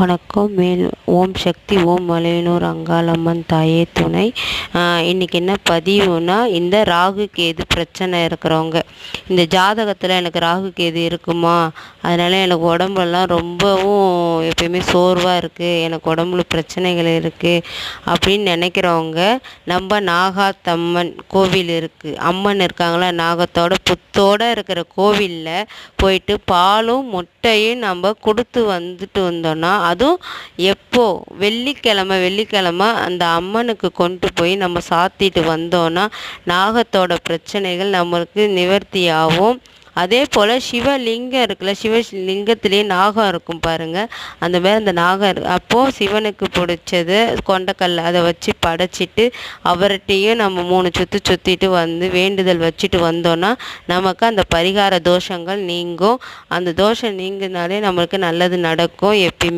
வணக்கம். ஓம் சக்தி, ஓம் மலையனூர் அங்காளம்மன் தாயே துணை. இன்றைக்கி என்ன பதிவுனா, இந்த ராகு கேது பிரச்சனை இருக்கிறவங்க, இந்த ஜாதகத்தில் எனக்கு ராகு கேது இருக்குமா, அதனால் எனக்கு உடம்பெல்லாம் ரொம்பவும் எப்பயுமே சோர்வாக இருக்குது, எனக்கு உடம்புல பிரச்சனைகள் இருக்குது அப்படின்னு நினைக்கிறவங்க, நம்ம நாகாத்தம்மன் கோவில் இருக்குது, அம்மன் இருக்காங்களா, நாகத்தோட புத்தோடு இருக்கிற கோவிலில் போயிட்டு பாலும் முட்டையும் நம்ம கொடுத்து வந்துட்டு வந்தோன்னா, அதுவும் எப்போ வெள்ளிக்கிழமை அந்த அம்மனுக்கு கொண்டு போய் நம்ம சாத்திட்டு வந்தோன்னா நாகத்தோட பிரச்சனைகள் நம்மளுக்கு நிவர்த்தி ஆகும். அதே போல் சிவலிங்கம் இருக்குல்ல, சிவலிங்கத்திலேயே நாகம் இருக்கும் பாருங்கள், அந்த மாதிரி அந்த நாகம் அப்போது சிவனுக்கு பிடிச்சது கொண்டக்கல் அதை வச்சு படைச்சிட்டு அவர்கிட்டையும் நம்ம 3 சுற்றிட்டு வந்து வேண்டுதல் வச்சுட்டு வந்தோன்னா நமக்கு அந்த பரிகார தோஷங்கள் நீங்கும். அந்த தோஷம் நீங்கினாலே நம்மளுக்கு நல்லது நடக்கும் எப்பயுமே.